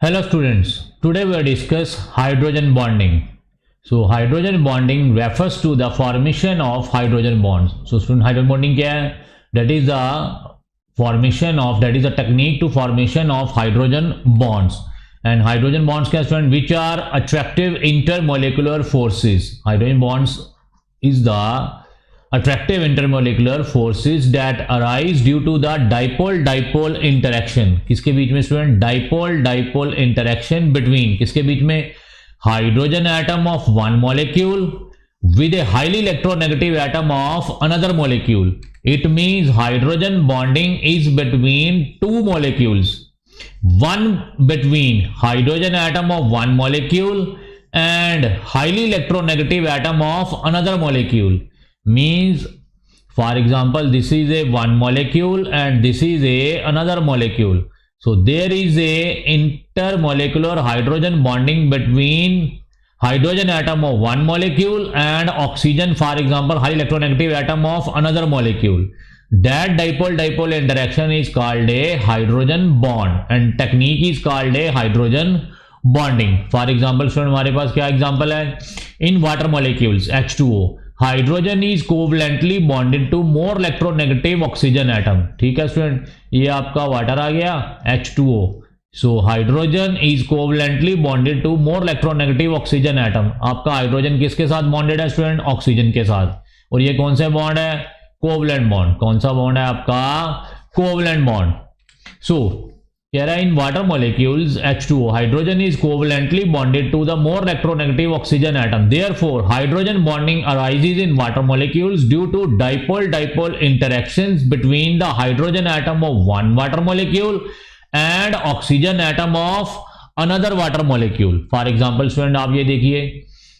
Hello students, today we will discuss hydrogen bonding. So hydrogen bonding refers to the formation of hydrogen bonds. So student, hydrogen bonding क्या है? That is a technique to formation of hydrogen bonds. And hydrogen bonds क्या student? Which are attractive intermolecular forces. Hydrogen bonds is the attractive intermolecular forces that arise due to the dipole-dipole interaction. किसके बीच में student? dipole-dipole interaction between किसके बीच में? hydrogen atom of one molecule with a highly electronegative atom of another molecule. It means hydrogen bonding is between two molecules, one between hydrogen atom of one molecule and highly electronegative atom of another molecule. Means, for example, this is a one molecule and this is a another molecule. So there is a intermolecular hydrogen bonding between hydrogen atom of one molecule and oxygen, for example, high electronegative atom of another molecule. That dipole-dipole interaction is called a hydrogen bond and technique is called a hydrogen bonding. For example, student हमारे पास क्या example है? In water molecules H2O, hydrogen is covalently bonded to more electronegative oxygen atom. ठीक है student, ये आपका water आ गया H2O. So hydrogen is covalently bonded to more electronegative oxygen atom. आपका हाइड्रोजन किसके साथ बॉन्डेड है स्टूडेंट? ऑक्सीजन के साथ. और ये कौन सा बॉन्ड है? Covalent bond. कौन सा बॉन्ड है आपका? Covalent bond. सो कह रहा है in water molecules H2O, hydrogen is covalently bonded to the more electronegative oxygen atom. Therefore hydrogen bonding arises in water molecules due to dipole dipole interactions between the hydrogen atom of one water molecule and oxygen atom of another water molecule. For example student आप ये देखिए,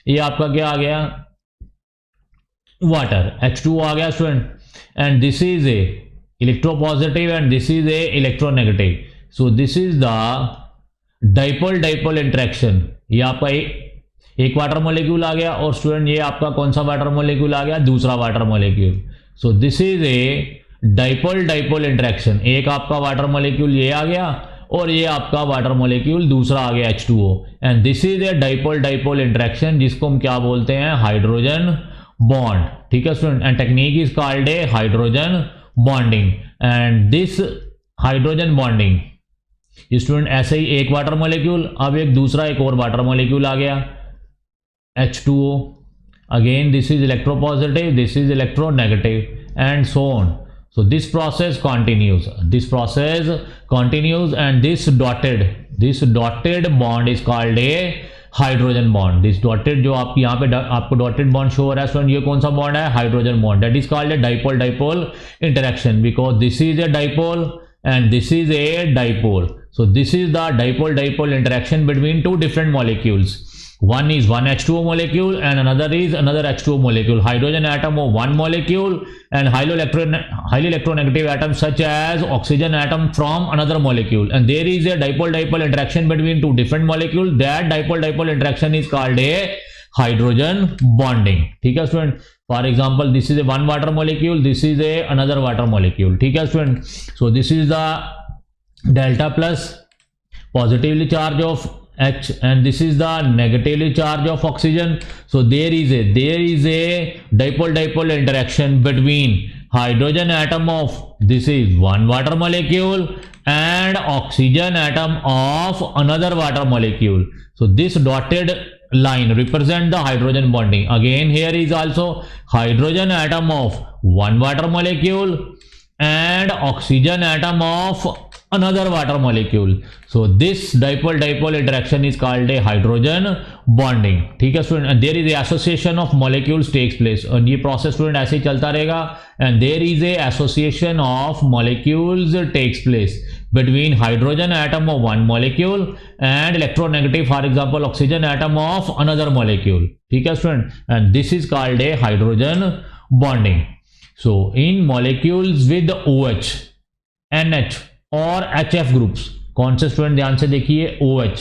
ये आपका क्या आ गया? Water H2O आ गया student, and this is a electropositive and this is a electronegative. So this is the dipole-dipole interaction. ये आपका एक वाटर मोलिक्यूल आ गया और स्टूडेंट ये आपका कौन सा वाटर मोलिक्यूल आ गया? दूसरा water molecule. So this is a dipole-dipole interaction. एक आपका वाटर मोलिक्यूल ये आ गया और ये आपका वाटर मोलिक्यूल दूसरा आ गया H2O, and this is a dipole-dipole interaction जिसको हम क्या बोलते हैं? Hydrogen bond. ठीक है student, and technique is called a hydrogen bonding. And this hydrogen bonding student ऐसे ही एक वाटर मॉलिक्यूल, अब एक दूसरा एक और वाटर मॉलिक्यूल आ गया H2O. Again this is electropositive, this is electronegative and so on. So this process continues and this dotted bond is called a hydrogen bond. This dotted जो आप यहाँ पे आपको dotted bond show हो रहा है student, ये कौन सा बॉन्ड है? Hydrogen bond. That is called a dipole-dipole interaction because this is a dipole and this is a dipole. So this is the dipole-dipole interaction between two different molecules. One is one H2O molecule and another is another H2O molecule. Hydrogen atom of one molecule and highly electronegative atom such as oxygen atom from another molecule. And there is a dipole-dipole interaction between two different molecules. That dipole-dipole interaction is called a hydrogen bonding. ठीक है student. For example, this is a one water molecule, this is a another water molecule. ठीक है student. So this is the delta plus positively charge of H and this is the negatively charge of oxygen. So there is a dipole-dipole interaction between hydrogen atom of this is one water molecule and oxygen atom of another water molecule. So this dotted line represent the hydrogen bonding. Again here is also hydrogen atom of one water molecule and oxygen atom of another water molecule. So this dipole-dipole interaction is called a hydrogen bonding. ठीक है student, and there is a association of molecules takes place. और ये process student ऐसे ही चलता रहेगा and there is a association of molecules takes place between hydrogen atom of one molecule and electronegative, for example oxygen atom of another molecule. ठीक है student, and this is called a hydrogen bonding. So in molecules with OH, NH और HF groups, कौन से student ध्यान से देखिए? OH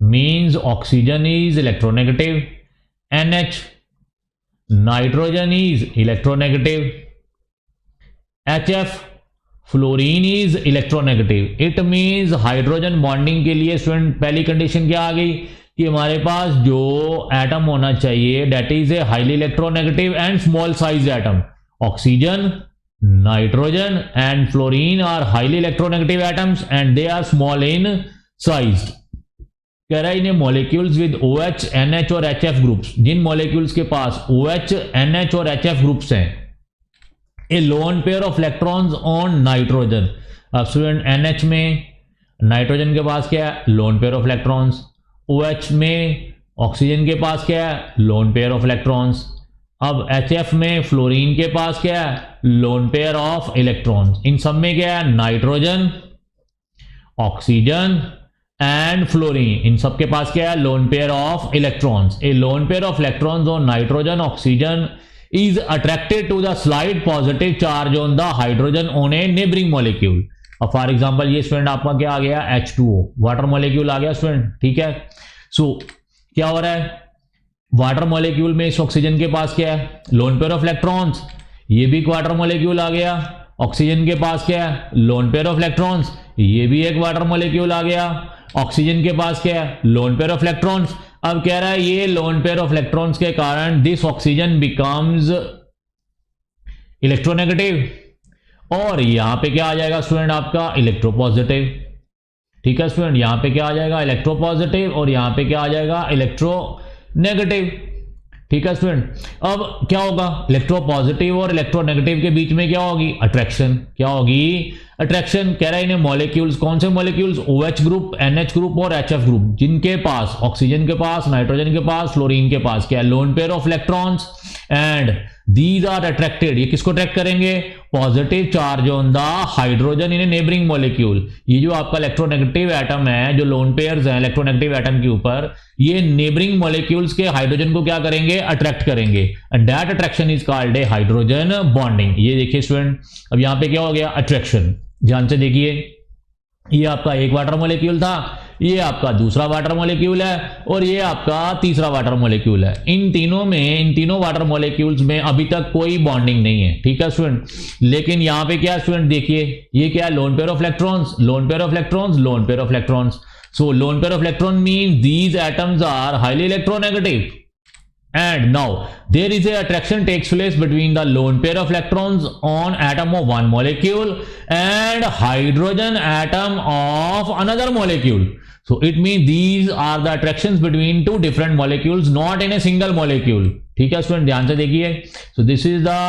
means oxygen is electronegative, NH nitrogen is electronegative, HF fluorine is electronegative, it means hydrogen bonding के लिए student पहली condition क्या आ गई कि हमारे पास जो एटम होना चाहिए that is a highly electronegative and small size atom. Oxygen, nitrogen and fluorine are highly electronegative atoms and they are small in size. कह रहा है इन्हें मॉलिक्यूल्स विद OH, NH और HF ग्रुप्स, जिन मॉलिक्यूल्स के पास OH, NH और HF groups हैं, a lone pair of electrons on nitrogen. अब स्टूडेंट NH में नाइट्रोजन के पास क्या है, lone pair of electrons. OH में ऑक्सीजन के पास क्या है, लोन पेयर ऑफ इलेक्ट्रॉन्स. अब HF में फ्लोरीन के पास क्या है, लोन पेयर ऑफ इलेक्ट्रॉन्स. इन सब में क्या है, नाइट्रोजन, ऑक्सीजन एंड फ्लोरीन, इन सब के पास क्या है, lone pair of electrons. A lone pair of electrons on nitrogen, oxygen is attracted to the slight positive charge on the hydrogen on a neighboring molecule. अब फॉर एग्जांपल ये student आपका क्या आ गया, H2O, वाटर मॉलिक्यूल आ गया student, ठीक है. सो क्या हो रहा है, वाटर मॉलिक्यूल में इस ऑक्सीजन के पास क्या है, लोन पेयर ऑफ इलेक्ट्रॉन्स. ये भी एक वाटर मॉलिक्यूल आ गया. ऑक्सीजन के पास क्या है, लोन पेयर ऑफ इलेक्ट्रॉन्स. ये भी एक वाटर मॉलिक्यूल आ गया. ऑक्सीजन के पास क्या है, लोन पेयर ऑफ इलेक्ट्रॉन्स. अब कह रहा है ये लोन पेयर ऑफ इलेक्ट्रॉन्स के कारण दिस ऑक्सीजन बिकम्स इलेक्ट्रोनेगेटिव और यहां पे क्या आ जाएगा स्टूडेंट आपका, इलेक्ट्रोपॉजिटिव. ठीक है स्टूडेंट, यहां पे क्या आ जाएगा, इलेक्ट्रोपॉजिटिव और यहां पे क्या आ जाएगा, इलेक्ट्रोनेगेटिव. ठीक है स्टूडेंट. अब क्या होगा, इलेक्ट्रोपॉजिटिव और इलेक्ट्रोनेगेटिव के बीच में क्या होगी, अट्रैक्शन. क्या होगी, अट्रैक्शन. कह रहा है इन्हें मॉलिक्यूल्स, कौन से molecules, OH group, NH group और HF ग्रुप, जिनके पास ऑक्सीजन के पास, नाइट्रोजन के पास, फ्लोरीन के पास क्या है, lone pair of electrons and these are attracted. ये किसको अट्रैक्ट करेंगे, positive charge on the hydrogen in a neighbouring molecule. ये जो आपका इलेक्ट्रोनेगेटिव एटम है, जो लोन पेयर्स हैं इलेक्ट्रोनेगेटिव एटम के ऊपर, ये नेबरिंग मॉलिक्यूल्स के हाइड्रोजन को क्या करेंगे, अट्रैक्ट करेंगे. And that attraction is called a hydrogen bonding. ये देखिए स्टूडेंट, अब यहां पे क्या हो गया, अट्रैक्शन. ध्यान से देखिए, ये आपका एक वाटर मॉलिक्यूल था, ये आपका दूसरा वाटर मॉलिक्यूल है और ये आपका तीसरा वाटर मॉलिक्यूल है. इन तीनों वाटर मॉलिक्यूल्स में अभी तक कोई बॉन्डिंग नहीं है. ठीक है स्टूडेंट, लेकिन यहां पे क्या स्टूडेंट देखिए, ये क्या है, lone pair of electrons, lone pair of electrons, lone pair of electrons. So lone pair of electron means these atoms are highly electronegative. And now there is a attraction takes place between the lone pair of electrons on atom of one molecule and hydrogen atom of another molecule. So it means these are the attractions between two different molecules, not in a single molecule. ठीक है student, ध्यान से देखिए. So this is the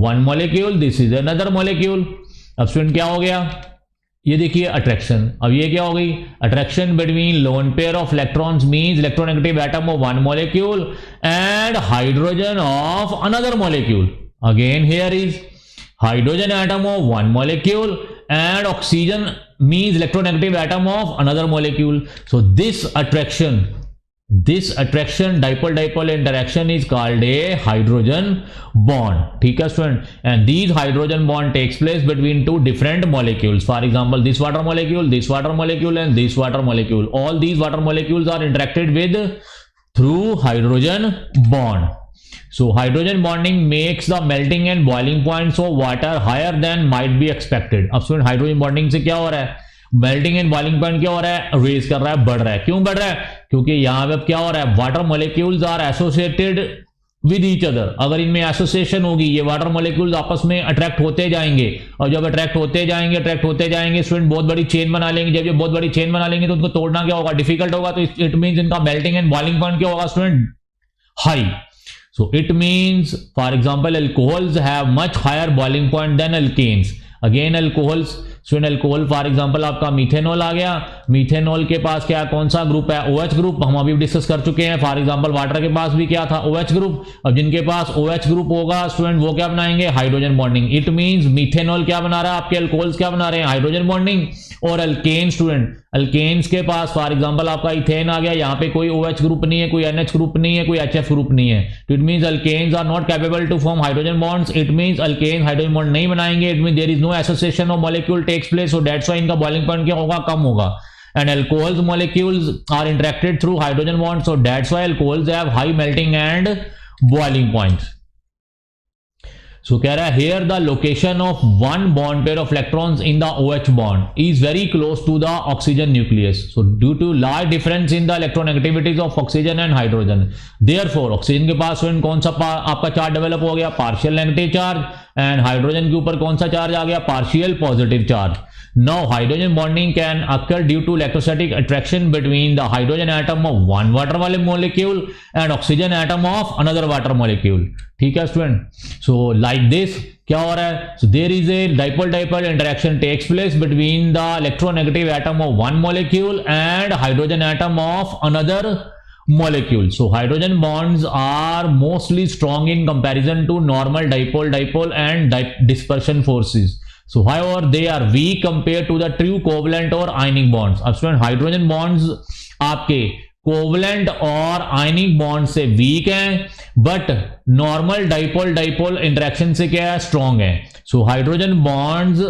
one molecule, this is another molecule. अब student क्या हो गया, ये देखिए अट्रैक्शन. अब ये क्या हो गई, attraction between loan pair of electrons means electronegative atom of one molecule and hydrogen of another molecule. Again here is hydrogen atom of one molecule and oxygen means electronegative atom of another molecule. So this attraction dipole interaction is called a hydrogen bond. ठीक है student, and these hydrogen bond takes place between two different molecules. For example, this water molecule, this water molecule and this water molecule. All these water molecules are interacted with through hydrogen bond. So hydrogen bonding makes the melting and boiling points of water higher than might be expected. अब student hydrogen bonding से क्या हो रहा है, melting and boiling point क्या हो रहा है, रेज कर रहा है, बढ़ रहा है. क्यों बढ़ रहा है, क्योंकि यहां पे क्या हो रहा है, water molecules are associated with each other. अगर इनमें एसोसिएशन होगी, ये वाटर मॉलिक्यूल्स आपस में अट्रैक्ट होते जाएंगे और जब अट्रैक्ट होते जाएंगे स्टूडेंट बहुत बड़ी चेन बना लेंगे. जब ये बहुत बड़ी चेन बना लेंगे तो उनको तोड़ना क्या होगा, डिफिकल्ट होगा. तो इट मींस इनका मेल्टिंग एंड बॉइलिंग पॉइंट क्या होगा student, high. So it means, for example, alcohols have much higher boiling point than alkanes. Again, alcohols, so in alcohol, for example, आपका मीथेनॉल आ गया. मीथेनॉल के पास क्या, कौन सा ग्रुप है, OH ग्रुप. हम अभी डिस्कस कर चुके हैं. फॉर एग्जांपल वाटर के पास भी क्या था, OH ग्रुप. अब जिनके पास OH ग्रुप होगा स्टूडेंट, वो क्या बनाएंगे, hydrogen bonding. It means methanol क्या बना रहा है, आपके अल्कोहल्स क्या बना रहे हैं, हाइड्रोजन बॉन्डिंग. और अल्केन स्टूडेंट, अल्केन्स के पास फॉर एग्जांपल आपका इथेन आ गया. यहाँ पे कोई OH ग्रुप नहीं है, कोई NH ग्रुप नहीं है, कोई HF ग्रुप नहीं है. तो it means alkanes are not capable to form hydrogen bonds. It means alkane hydrogen bond नहीं बनाएंगे. It means there is no association of molecule takes place. So that's why इनका boiling point क्या होगा, कम होगा. And alcohols molecules are interacted through hydrogen bonds, so that's why alcohols have high melting and boiling points. सो कह रहा है here the location of one bond pair of electrons in the OH bond is very close to the oxygen nucleus. So due to large difference in the electronegativities of oxygen and hydrogen, therefore oxygen के पास कौन सा आपका charge develop हो गया, partial negative charge, and hydrogen के ऊपर कौन सा चार्ज आ गया, partial positive charge. Now hydrogen bonding can occur due to electrostatic attraction between the hydrogen atom of one water molecule and oxygen atom of another water molecule. ठीक है student. So like this क्या हो रहा है, so there is a dipole-dipole interaction takes place between the electronegative atom of one molecule and hydrogen atom of another molecule. So hydrogen bonds are mostly strong in comparison to normal dipole-dipole and dispersion forces. So however they are weak compared to the true covalent or ionic bonds. अब student hydrogen bonds आपके covalent और ionic bond से week हैं, but normal dipole dipole interaction से क्या है, strong है. So hydrogen bonds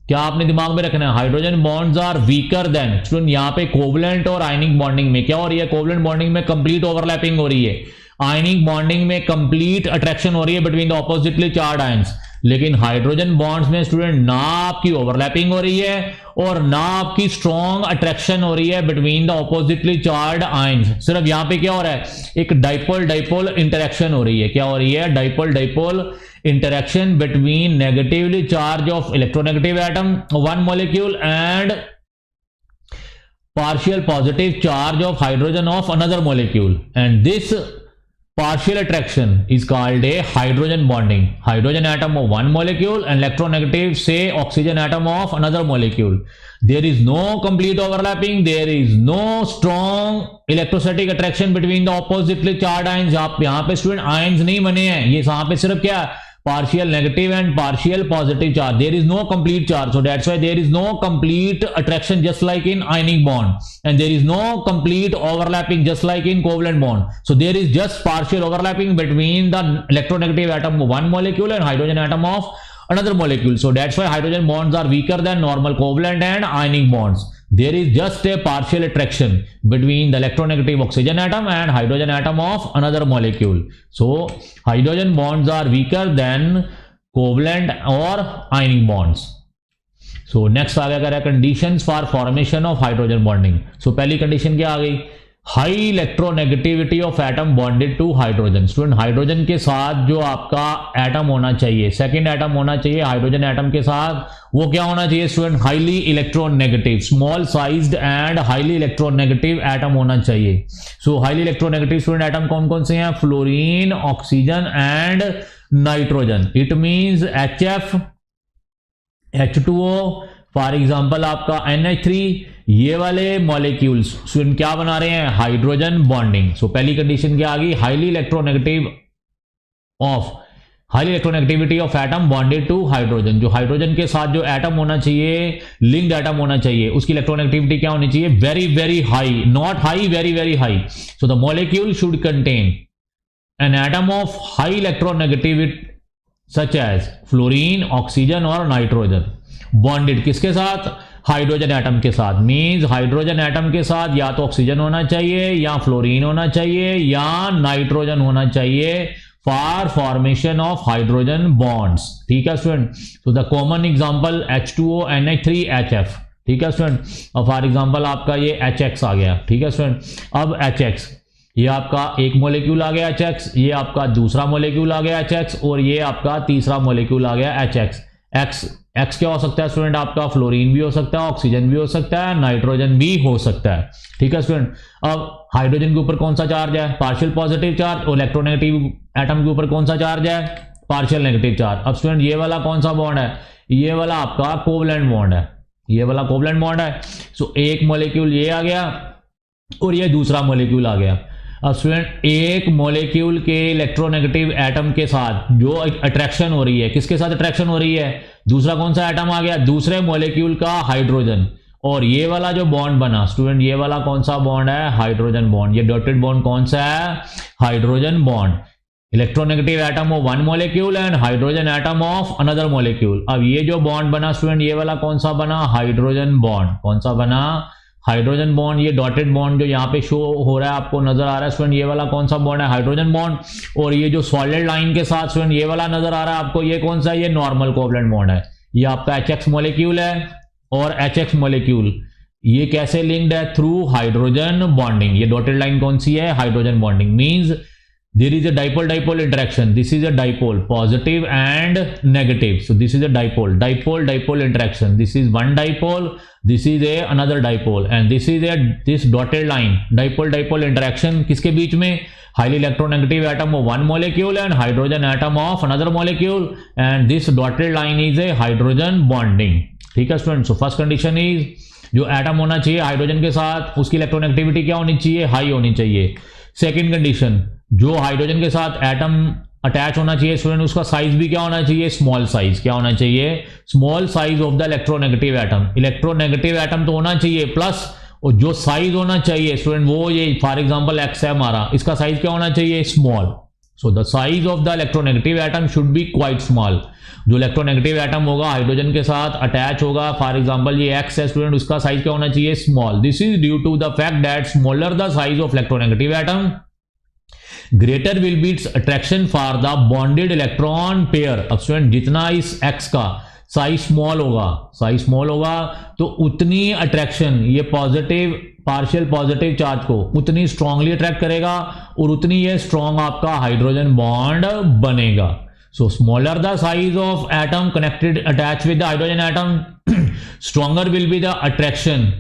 क्या आपने दिमाग में रखना है, hydrogen bonds are weaker than. Student यहाँ पे कोवलेंट और आयनिक बॉन्डिंग में क्या हो रही है, कोवलेंट बॉन्डिंग में कंप्लीट ओवरलैपिंग हो रही है, आयनिक बॉन्डिंग में कंप्लीट अट्रैक्शन हो रही है between the oppositely charge ions. लेकिन हाइड्रोजन बॉन्ड्स में स्टूडेंट ना आपकी ओवरलैपिंग हो रही है और ना आपकी स्ट्रॉन्ग अट्रैक्शन हो रही है between the oppositely charge ions. सिर्फ यहां पे क्या हो रहा है, एक डाइपोल डाइपोल इंटरेक्शन हो रही है. क्या हो रही है, dipole dipole interaction between negatively charge of electronegative atom one molecule and partial positive charge of hydrogen of another molecule, and this partial attraction is called a hydrogen bonding. Hydrogen atom of one molecule and electronegative say oxygen atom of another molecule. There is no complete overlapping, there is no strong electrostatic attraction between the oppositely charged ions. यहाँ पे student ions नहीं बने हैं, ये यहाँ पे सिर्फ क्या partial negative and partial positive charge. There is no complete charge, so that's why there is no complete attraction just like in ionic bond, and there is no complete overlapping just like in covalent bond. So there is just partial overlapping between the electronegative atom of one molecule and hydrogen atom of another molecule. So that's why hydrogen bonds are weaker than normal covalent and ionic bonds. There is just a partial attraction between the electronegative oxygen atom and hydrogen atom of another molecule. So hydrogen bonds are weaker than covalent or ionic bonds. So next आ गया conditions for formation of hydrogen bonding. So पहली condition क्या आ गई, high electronegativity of atom bonded to hydrogen. Student hydrogen के साथ जो आपका atom होना चाहिए, सेकंड एटम होना चाहिए हाइड्रोजन एटम के साथ, वो क्या होना चाहिए student, highly electronegative, small sized and highly electronegative atom होना चाहिए. सो हाईली इलेक्ट्रोनेगेटिव स्टूडेंट एटम कौन कौन से हैं, fluorine, oxygen and nitrogen. It means HF, H2O, for example आपका NH3, ये वाले मॉलिक्यूल्स स्टूडेंट क्या बना रहे हैं, हाइड्रोजन बॉन्डिंग. सो पहली कंडीशन क्या आ गई, highly electronegativity of atom bonded to hydrogen. जो हाइड्रोजन के साथ जो एटम होना चाहिए, लिंक्ड एटम होना चाहिए, उसकी इलेक्ट्रोनेगेटिविटी क्या होनी चाहिए, very very high, not high, very very high. So the molecule should contain an atom of high electronegativity such as fluorine, oxygen और नाइट्रोजन, बॉन्डेड किसके साथ, हाइड्रोजन एटम के साथ. मींस हाइड्रोजन एटम के साथ या तो ऑक्सीजन होना चाहिए, या फ्लोरीन होना चाहिए, या नाइट्रोजन होना चाहिए for formation of hydrogen bonds. ठीक है स्टूडेंट. तो the common example H2O, NH3, HF. ठीक है स्टूडेंट. अब फॉर एग्जांपल आपका ये HX आ गया. ठीक है स्टूडेंट. अब HX, ये आपका एक मॉलिक्यूल आ गया HX, ये आपका दूसरा मॉलिक्यूल आ गया HX, और ये आपका तीसरा मॉलिक्यूल आ गया HX. एक्स क्या हो सकता है स्टूडेंट, आपका फ्लोरीन भी हो सकता है, ऑक्सीजन भी हो सकता है, नाइट्रोजन भी हो सकता है. ठीक है स्टूडेंट. अब हाइड्रोजन के ऊपर कौन सा चार्ज है, पार्शियल पॉजिटिव चार्ज, और इलेक्ट्रोनेगेटिव एटम के ऊपर कौन सा चार्ज है, पार्शियल नेगेटिव चार्ज. अब स्टूडेंट ये वाला कौन सा बॉन्ड है, ये वाला आपका कोवलेंट बॉन्ड है, ये वाला कोवलेंट बॉन्ड है. सो एक मॉलिक्यूल ये आ गया और ये दूसरा मॉलिक्यूल आ गया. अब स्टूडेंट एक मॉलिक्यूल के इलेक्ट्रोनेगेटिव एटम के साथ जो अट्रैक्शन हो रही है, किसके साथ अट्रैक्शन हो रही है, दूसरा कौन सा एटम आ गया, दूसरे मॉलिक्यूल का हाइड्रोजन. और ये वाला जो बॉन्ड बना स्टूडेंट, ये वाला कौन सा बॉन्ड है, हाइड्रोजन बॉन्ड. ये डॉटेड बॉन्ड कौन सा है, hydrogen bond. Electronegative atom of one molecule and hydrogen atom of another molecule. अब ये जो बॉन्ड बना स्टूडेंट, ये वाला कौन सा बना, हाइड्रोजन बॉन्ड. कौन सा बना, हाइड्रोजन बॉन्ड, ये डॉटेड बॉन्ड जो यहाँ पे शो हो रहा है आपको नजर आ रहा है स्टूडेंट, ये वाला कौन सा बॉन्ड है, हाइड्रोजन बॉन्ड। और ये जो सॉलिड लाइन के साथ स्टूडेंट ये वाला नजर आ रहा है आपको, ये कौन सा, ये नॉर्मल कोवलेंट बॉन्ड है। ये आपका HX मॉलिक्यूल है और HX मॉलिक्यूल ये कैसे लिंक्ड है, थ्रू हाइड्रोजन बॉन्डिंग। ये डॉटेड लाइन कौन सी है, hydrogen bonding. Means there is a dipole interaction, this is a dipole, positive and negative, so this is a dipole interaction, this is one dipole, this is a another dipole, and this is a this dotted line dipole interaction किसके बीच में, highly electronegative atom of one molecule and hydrogen atom of another molecule, and this dotted line is a hydrogen bonding। ठीक है student, so first condition is जो atom होना चाहिए hydrogen के साथ उसकी इलेक्ट्रोनेगेटिविटी क्या होनी चाहिए, हाई होनी चाहिए। सेकेंड कंडीशन, जो हाइड्रोजन के साथ एटम अटैच होना चाहिए स्टूडेंट उसका साइज भी क्या होना चाहिए, स्मॉल साइज। क्या होना चाहिए, small size of the electronegative atom. Electronegative atom तो होना चाहिए प्लस और जो साइज होना चाहिए स्टूडेंट वो ये फॉर एग्जांपल एक्स है हमारा, इसका साइज क्या होना चाहिए, small. So the size of the electronegative atom should be quite small. जो इलेक्ट्रोनेगेटिव एटम होगा हाइड्रोजन के साथ अटैच होगा, फॉर एग्जांपल ये एक्स है स्टूडेंट, उसका साइज क्या होना चाहिए, small. This is due to the fact that smaller the size of electronegative atom greater will be its attraction for the bonded electron pair। अब स्टूडेंट जितना इस x का साइज स्मॉल होगा तो उतनी अट्रैक्शन ये पॉजिटिव पार्शियल पॉजिटिव चार्ज को उतनी स्ट्रांगली अट्रैक्ट करेगा और उतनी ये स्ट्रांग आपका हाइड्रोजन बॉन्ड बनेगा। So smaller the size of atom connected attach with the hydrogen atom stronger will be the attraction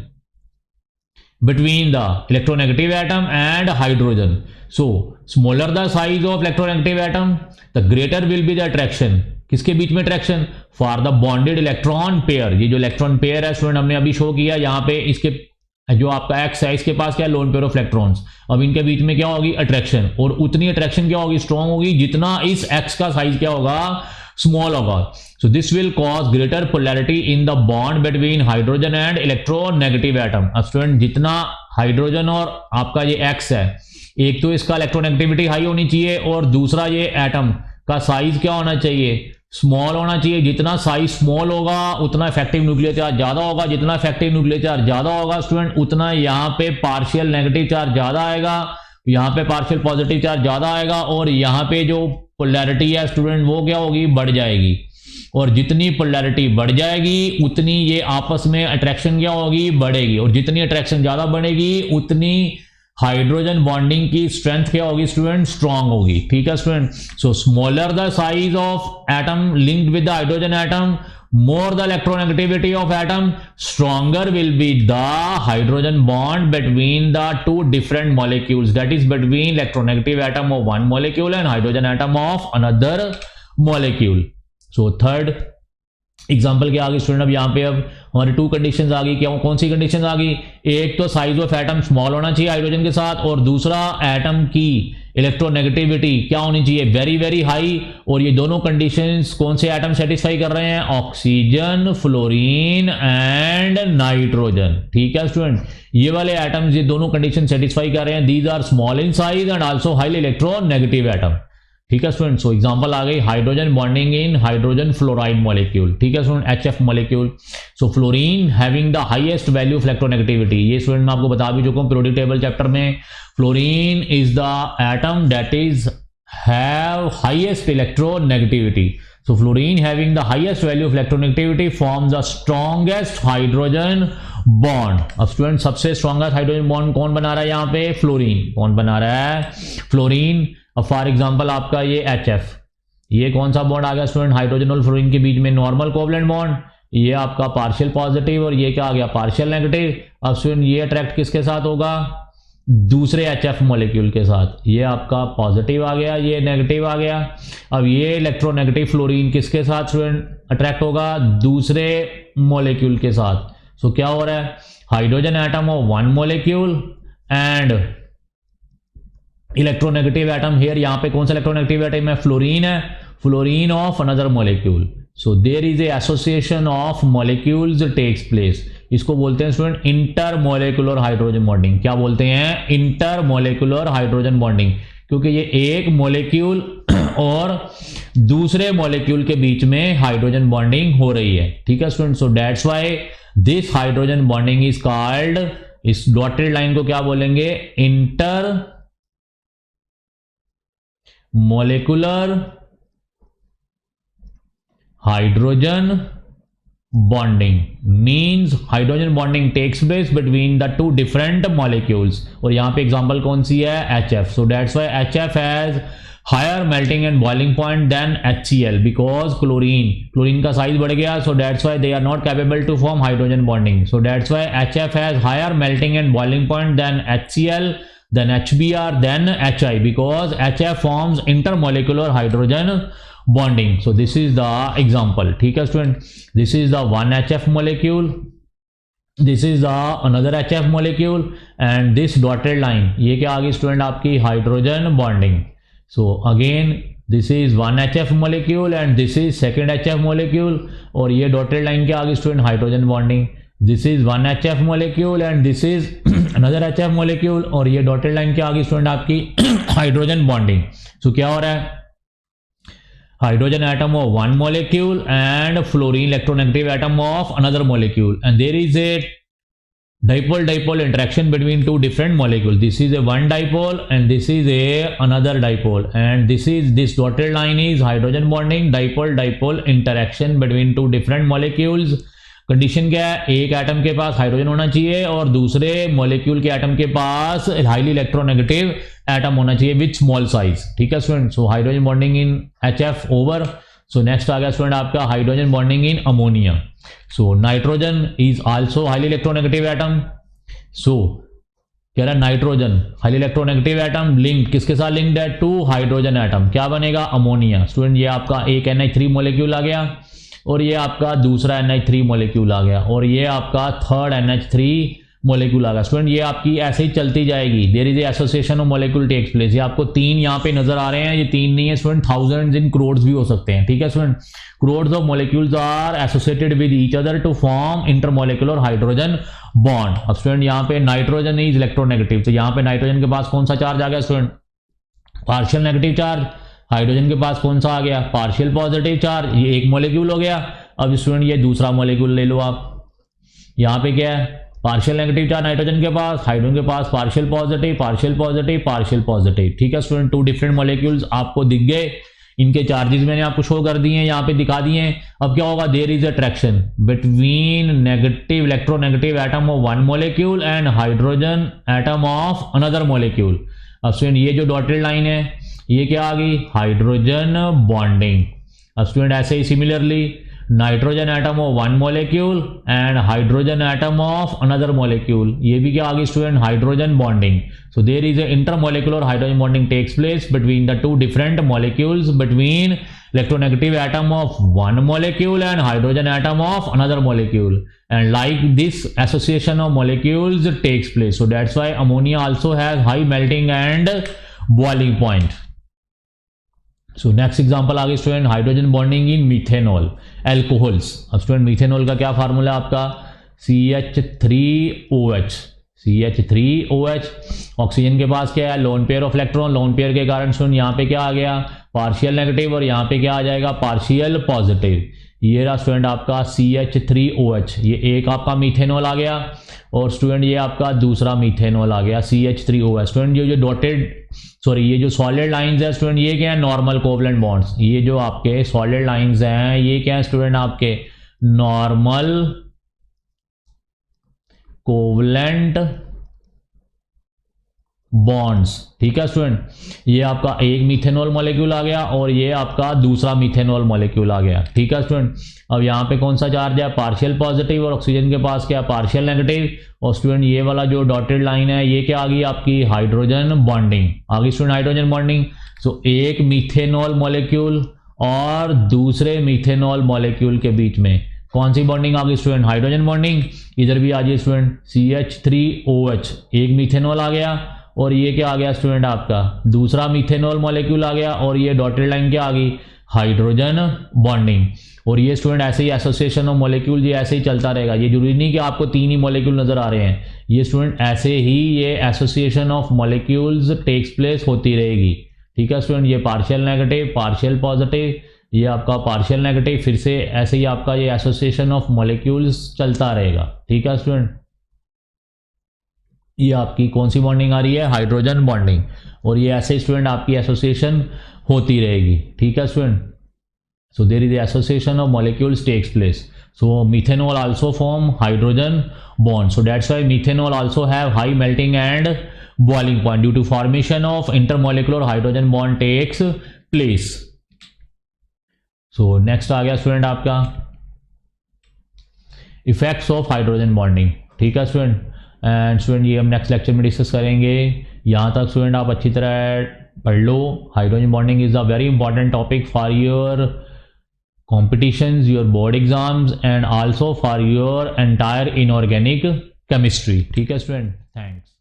between the electronegative atom and hydrogen। So smaller the size of electronegative atom the greater will be the attraction। किसके बीच में attraction, for the bonded electron pair. ये जो electron pair है student हमने अभी show किया, यहाँ पे इसके जो आपका एक्स है इसके पास क्या है, लोन पेयर ऑफ इलेक्ट्रॉन्स। अब इनके बीच में क्या होगी, अट्रैक्शन, और उतनी अट्रैक्शन क्या होगी, स्ट्रॉन्ग होगी जितना इस एक्स का साइज क्या होगा, स्मॉल होगा। So this will cause greater polarity in the bond between hydrogen and electronegative atom. अब स्टूडेंट जितना हाइड्रोजन और आपका ये एक्स है, एक तो इसका इलेक्ट्रोनेगेटिविटी हाई होनी चाहिए और दूसरा ये एटम का साइज क्या होना चाहिए, स्मॉल होना चाहिए। जितना साइज स्मॉल होगा उतना इफेक्टिव न्यूक्लियर चार्ज ज्यादा होगा, जितना इफेक्टिव न्यूक्लियर चार्ज ज्यादा होगा स्टूडेंट उतना यहाँ पे पार्शियल नेगेटिव चार्ज ज्यादा आएगा, यहाँ पे पार्शियल पॉजिटिव चार्ज ज्यादा आएगा, और यहाँ पे जो पोलैरिटी है स्टूडेंट वो क्या होगी, बढ़ जाएगी। और जितनी पोलैरिटी बढ़ जाएगी उतनी ये आपस में अट्रैक्शन क्या होगी, बढ़ेगी, और जितनी अट्रैक्शन ज्यादा बढ़ेगी उतनी हाइड्रोजन बॉन्डिंग की स्ट्रेंथ क्या होगी स्टूडेंट, स्ट्रांग होगी। ठीक है student, so smaller the size of atom linked with the hydrogen atom, more the electronegativity of atom, stronger will be the hydrogen bond between the two different molecules, that is between electronegative atom of one molecule and hydrogen atom of another molecule। So third example क्या आ गई student, अब यहाँ पे अब हमारी to conditions आ गई। क्या कौन सी कंडीशंस आ गई, एक तो साइज ऑफ एटम स्मॉल होना चाहिए हाइड्रोजन के साथ, और दूसरा एटम की इलेक्ट्रोनेगेटिविटी क्या होनी चाहिए, वेरी वेरी हाई। और ये दोनों कंडीशंस कौन से एटम सेटिस्फाई कर रहे हैं, ऑक्सीजन, फ्लोरीन एंड नाइट्रोजन। ठीक है स्टूडेंट, ये वाले एटम्स ये दोनों कंडीशन सेटिस्फाई कर रहे हैं। These are small in size and also highly electronegative atom. ठीक है स्टूडेंट, सो एग्जांपल आ गई hydrogen bonding in hydrogen fluoride molecule. ठीक है student, HF molecule. So fluorine having the highest value of electronegativity, ये स्टूडेंट मैं आपको बता भी चुका हूं पीरियोडिक टेबल चैप्टर में। Fluorine is the atom that is have highest electronegativity. So fluorine having the highest value of electronegativity forms the strongest hydrogen bond। अब student सबसे स्ट्रॉन्गेस्ट हाइड्रोजन बॉन्ड कौन बना रहा है यहाँ पे, फ्लोरीन। कौन बना रहा है, फ्लोरीन। अब फॉर एग्जांपल आपका ये HF, ये कौन सा बॉन्ड आ गया स्टूडेंट, हाइड्रोजन और फ्लोरीन के बीच में नॉर्मल कोवलेंट बॉन्ड। ये आपका पार्शियल पॉजिटिव और ये क्या आ गया, पार्शियल नेगेटिव। अब स्टूडेंट ये अट्रैक्ट किसके साथ होगा, दूसरे HF मॉलिक्यूल के साथ। ये आपका पॉजिटिव आ गया, ये नेगेटिव आ गया। अब ये इलेक्ट्रोनेगेटिव फ्लोरीन किसके साथ स्टूडेंट अट्रैक्ट होगा, दूसरे मॉलिक्यूल के साथ। सो क्या हो रहा है, hydrogen atom of one molecule and electronegative atom here, यहाँ पे कौन सा इलेक्ट्रोनेगेटिव एटम है, फ्लोरीन है, fluorine of another molecule. So there is a association of molecules takes place. इसको बोलते हैं स्टूडेंट इंटरमोलेकुलर हाइड्रोजन बॉन्डिंग। क्या बोलते हैं, इंटरमोलेकुलर हाइड्रोजन बॉन्डिंग, क्योंकि ये एक मॉलिक्यूल और दूसरे मॉलिक्यूल के बीच में हाइड्रोजन बॉन्डिंग हो रही है। ठीक है student, so that's why this hydrogen bonding is called इस डॉटेड लाइन को क्या बोलेंगे, intermolecular hydrogen bonding, means hydrogen bonding takes place between the two different molecules. और यहां पे एग्जांपल कौन सी है, HF। So that's why HF has higher melting and boiling point than HCl, because chlorine का साइज बढ़ गया, so that's why they are not capable to form hydrogen bonding. So that's why HF has higher melting and boiling point than HCl, then HBr, then HI, because HF forms intermolecular hydrogen bonding. So this is the example. ठीक है student, this is the one HF molecule, this is the another HF molecule, and this dotted line ये क्या आ गई student आपकी hydrogen bonding. So again this is one HF molecule and this is second HF molecule, और ये dotted line क्या आ गई student, hydrogen bonding. This is one HF molecule and this is another HF molecule, और ये dotted line क्या आ गई स्टूडेंट आपकी, हाइड्रोजन बॉन्डिंग. सो क्या हो रहा है, hydrogen atom of one molecule and fluorine electronegative atom of another molecule, and there is a dipole interaction between two different molecules. This is a one dipole and this is a another dipole, and this dotted line is hydrogen bonding, dipole interaction between two different molecules. Condition क्या है, एक atom के पास hydrogen होना चाहिए और दूसरे molecule के एटम के पास हाईली इलेक्ट्रोनेगेटिव एटम होना चाहिए विथ स्मॉल साइज. ठीक है student, so hydrogen bonding in HF over. So next आ गया स्टूडेंट आपका hydrogen bonding in ammonia. So nitrogen is also highly electronegative atom. So कह रहा है nitrogen highly electronegative atom link किसके साथ लिंक्ड है, टू हाइड्रोजन एटम, क्या बनेगा, अमोनिया. स्टूडेंट ये आपका एक NH3 मॉलिक्यूल आ गया और ये आपका दूसरा NH3 मॉलिक्यूल आ गया और ये आपका थर्ड NH3 मॉलिक्यूल आ गया. स्टूडेंट ये आपकी ऐसे ही चलती जाएगी, there is a association of molecule takes place. ये आपको तीन यहाँ पे नजर आ रहे हैं, ये तीन नहीं है स्टूडेंट, थाउजेंड्स इन करोड्स भी हो सकते हैं. ठीक है student, crores of molecules are associated with each other to form intermolecular hydrogen bond. अब स्टूडेंट यहाँ पे नाइट्रोजन इज इलेक्ट्रोनेगेटिव, तो यहाँ पे नाइट्रोजन के पास कौन सा चार्ज आ गया student, partial negative charge. Hydrogen के पास कौन सा आ गया, पार्शियल पॉजिटिव चार्ज. ये एक मॉलिक्यूल हो गया. अब स्टूडेंट ये दूसरा मॉलिक्यूल ले लो आप, यहाँ पे क्या है, पार्शियल नेगेटिव चार्ज नाइट्रोजन के पास, हाइड्रोजन के पास partial positive, partial positive, partial positive. ठीक है स्टूडेंट, टू डिफरेंट मॉलिक्यूल्स आपको दिख गए, इनके चार्जेस मैंने आपको शो कर दिए हैं, यहाँ पे दिखा दिए हैं. अब क्या होगा, there is attraction between negative electronegative atom of one molecule and hydrogen atom of another molecule. अब स्टूडेंट ये जो डॉटेड लाइन है ये क्या आ गई, हाइड्रोजन बॉन्डिंग. अब स्टूडेंट ऐसे ही similarly nitrogen atom of one molecule and hydrogen atom of another molecule, ये भी क्या आ गई student, hydrogen bonding. So there is a intermolecular hydrogen bonding takes place between the two different molecules between electronegative atom of one molecule and hydrogen atom of another molecule, and like this association of molecules takes place. So that's why ammonia also has high melting and boiling point. So next example आ गई student, hydrogen bonding इन methanol alcohols. अब student methanol का क्या formula है आपका, CH3OH. CH3OH, oxygen के पास क्या है, lone pair of electron, lone pair के कारण स्टूडेंट यहाँ पे क्या आ गया, पार्शियल नेगेटिव, और यहाँ पे क्या आ जाएगा, पार्शियल पॉजिटिव. ये रहा स्टूडेंट आपका CH3OH, ये एक आपका मीथेनॉल आ गया और स्टूडेंट ये आपका दूसरा मीथेनॉल आ गया CH3OH. स्टूडेंट ये जो डॉटेड ये जो सॉलिड लाइंस है स्टूडेंट, ये क्या है, नॉर्मल कोवलेंट बॉन्ड्स. ये जो आपके सॉलिड लाइंस हैं ये क्या है स्टूडेंट, आपके नॉर्मल कोवलेंट बॉन्ड्स. ठीक है स्टूडेंट, ये आपका एक मीथेनॉल मॉलिक्यूल आ गया और ये आपका दूसरा मीथेनॉल मॉलिक्यूल आ गया. ठीक है स्टूडेंट, अब यहाँ पे कौन सा चार्ज है, पार्शियल पॉजिटिव, और ऑक्सीजन के पास क्या, पार्शियल नेगेटिव. और स्टूडेंट ये वाला जो डॉटेड लाइन है ये क्या आ गई आपकी, हाइड्रोजन बॉन्डिंग आ गई स्टूडेंट, हाइड्रोजन बॉन्डिंग. सो एक मीथेनॉल मॉलिक्यूल और दूसरे मीथेनॉल मॉलिक्यूल के बीच में कौन सी बॉन्डिंग आ गई स्टूडेंट, हाइड्रोजन बॉन्डिंग. इधर भी आ जाइए स्टूडेंट, CH3OH, एक मीथेनॉल आ गया और ये क्या आ गया स्टूडेंट आपका दूसरा मीथेनॉल मॉलिक्यूल आ गया और ये डॉटेड लाइन क्या आ गई, हाइड्रोजन बॉन्डिंग. और ये स्टूडेंट ऐसे ही एसोसिएशन ऑफ मॉलिक्यूल ये ऐसे ही चलता रहेगा. ये जरूरी नहीं कि आपको तीन ही मॉलिक्यूल नजर आ रहे हैं, ये स्टूडेंट ऐसे ही ये association of molecules takes place होती रहेगी. ठीक है स्टूडेंट, ये पार्शियल नेगेटिव, पार्शियल पॉजिटिव, ये आपका पार्शियल नेगेटिव, फिर से ऐसे ही आपका ये एसोसिएशन ऑफ मॉलिक्यूल्स चलता रहेगा. ठीक है स्टूडेंट. ये आपकी कौन सी बॉन्डिंग आ रही है, हाइड्रोजन बॉन्डिंग, और ये ऐसे स्टूडेंट आपकी एसोसिएशन होती रहेगी, ठीक है student. So there is the association of molecules takes place. So methanol also form hydrogen bond. So that's why methanol also have high melting and boiling point due to formation of intermolecular hydrogen bond takes place. So next आ गया student आपका effects of hydrogen bonding, ठीक है student. And student ये हम next lecture में discuss करेंगे। यहाँ तक स्टूडेंट आप अच्छी तरह पढ़ लो। Hydrogen bonding is a very important topic for your competitions, your board exams, and also for your entire inorganic chemistry, ठीक है स्टूडेंट। थैंक्स।